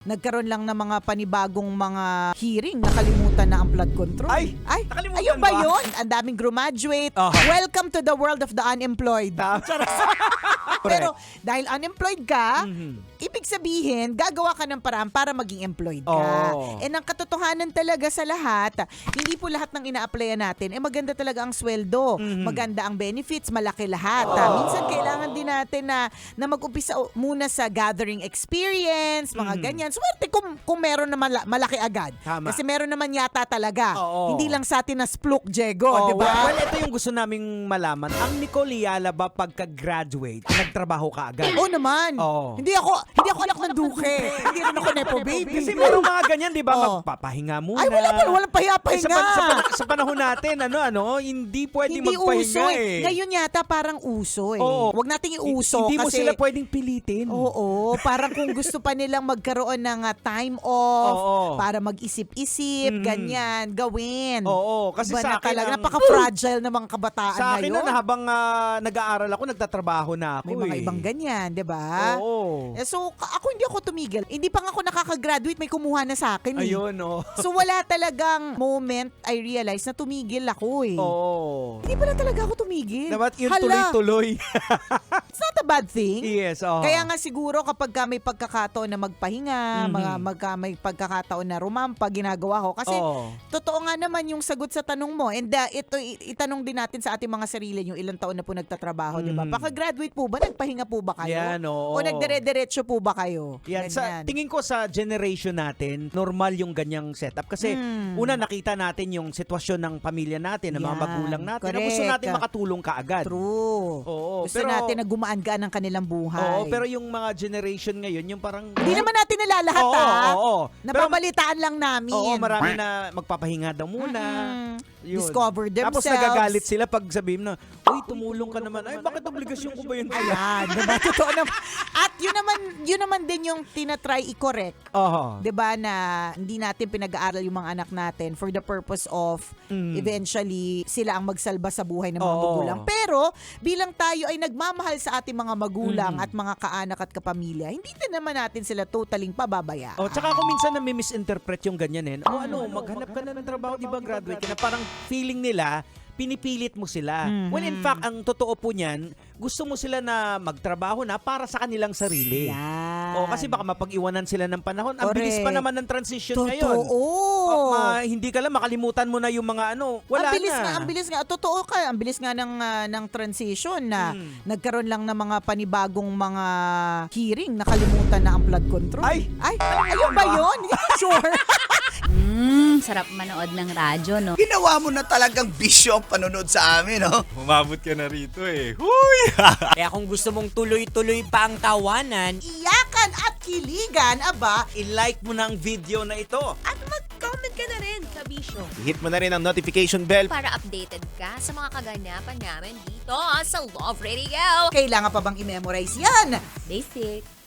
Nagkaroon lang ng mga panibagong mga hearing, nakalimutan na ang flood control. Ay, nakalimutan ayun ba ba? yun? Ang daming graduate. Aha. Welcome to the world of the unemployed. Pero dahil unemployed ka, ibig sabihin, gagawa ka ng paraan para maging employed ka. Oh. And ang katotohanan talaga sa lahat, hindi po lahat ng ina-applyan natin, maganda talaga ang sweldo, maganda ang benefits, malaki lahat. Minsan kailangan din natin na mag-umpisa muna sa gathering experience, mga ganyan. Swerte kung meron na malaki agad. Tama. Kasi meron naman yata talaga. Oo. Hindi lang sa atin na spluk, Diego, Oh, di ba? well, ito yung gusto naming malaman. Ang Nicole Yala ba pagka-graduate, nagtrabaho ka agad? Oo naman. Oo. Hindi ako anak ng duke. Hindi rin ako nepo baby. Kasi merong mga ganyan, di ba? Oo. Magpapahinga muna. Ay, wala pa. Walang Eh, pahiya-pahinga. sa panahon natin, hindi pwedeng Hindi magpahinga uso eh. Ngayon yata parang uso eh. Oo. Huwag nating iuso Hindi mo kasi sila pwedeng pilitin. Oo, parang kung gusto pa nilang magkaroon ng time off Oo. para mag-isip-isip, ganyan, gawin. Oo, kasi Iba sa na akin talaga, ang- napaka-fragile ng mga kabataan Sa akin ngayon. na habang nag-aaral ako, nagtatrabaho na ako. May mga ibang ganyan, di ba? Oo. So, ako hindi ako tumigil. Hindi pa nga ako nakaka-graduate, may kumuha na sa akin eh. Ayun, oh. So, wala talagang moment I realized na tumigil ako eh. Oo. Hindi pala talaga ako tumigil. Dapat yung Hala, tuloy-tuloy. it's not a bad thing. Yes, oo. Kaya nga siguro kapag may pagkakataon na magpahinga, may pagkakataon na rumampa, ginagawa ko. Kasi Oo. totoo nga naman yung sagot sa tanong mo. And ito, itanong din natin sa ating mga sarili yung ilang taon na po nagtatrabaho, di ba? Paka-graduate po ba? Nagpahinga po ba kayo? Yan, oo. O nagdire-diretso po ba kayo? Yan, sa tingin ko sa generation natin, normal yung ganyang setup. Kasi una nakita natin yung sitwasyon ng pamilya natin, ng mga Yan, magulang natin. Na correct. gusto natin makatulong kaagad. True. Oo, Gusto natin na gumaan-gaan ang kanilang buhay. Oo, pero yung mga generation ngayon, yung parang... hindi naman natin nalalahat Oo. Nababalitaan lang namin. Oo, marami na magpapahinga daw muna. Yun. Discover themselves. Tapos nagagalit sila pag sabihin na, uy, tumulong ka naman. Ay, bakit obligasyon ko ba yun? Ayan, diba? Totoo naman. At yun naman din yung tinatry i-correct. Oo. 'Di ba na hindi natin pinag-aaral yung mga anak natin for the purpose of eventually sila ang magsalba sa buhay ng mga Oo. magulang. Pero bilang tayo ay nagmamahal sa ating mga magulang at mga kaanak at kapamilya, hindi din naman natin sila totaling pababayaan. Oh, tsaka ako minsan nami-misinterpret yung ganyan eh. Maghanap ka na ng trabaho, di ba, graduate ka na. Parang feeling nila, pinipilit mo sila. When in fact, ang totoo po niyan, gusto mo sila na magtrabaho na para sa kanilang sarili. Yan. O, kasi baka mapag-iwanan sila ng panahon. Ang bilis pa Correct. naman ng transition Totoo. ngayon. Hindi ka lang, makalimutan mo na yung mga wala Ang bilis nga. Totoo ka. Ang bilis nga ng transition na nagkaroon lang ng mga panibagong mga hearing, nakalimutan na ang flood control. Ay, ayun ba yun? Hindi ko sure. Sarap manood ng radyo, no? Ginawa mo na talagang bisyo ang panonood sa amin, no? Umabot ka na rito eh. Huy! Kaya kung gusto mong tuloy-tuloy pa ang tawanan, Iyakan at kiligan, aba, i-like mo na ang video na ito. At mag-comment ka na rin sa Bisyo Hit mo na rin ang notification bell. para updated ka sa mga kaganapan namin dito sa Love Radio. kailangan pa bang i-memorize yan? Basic.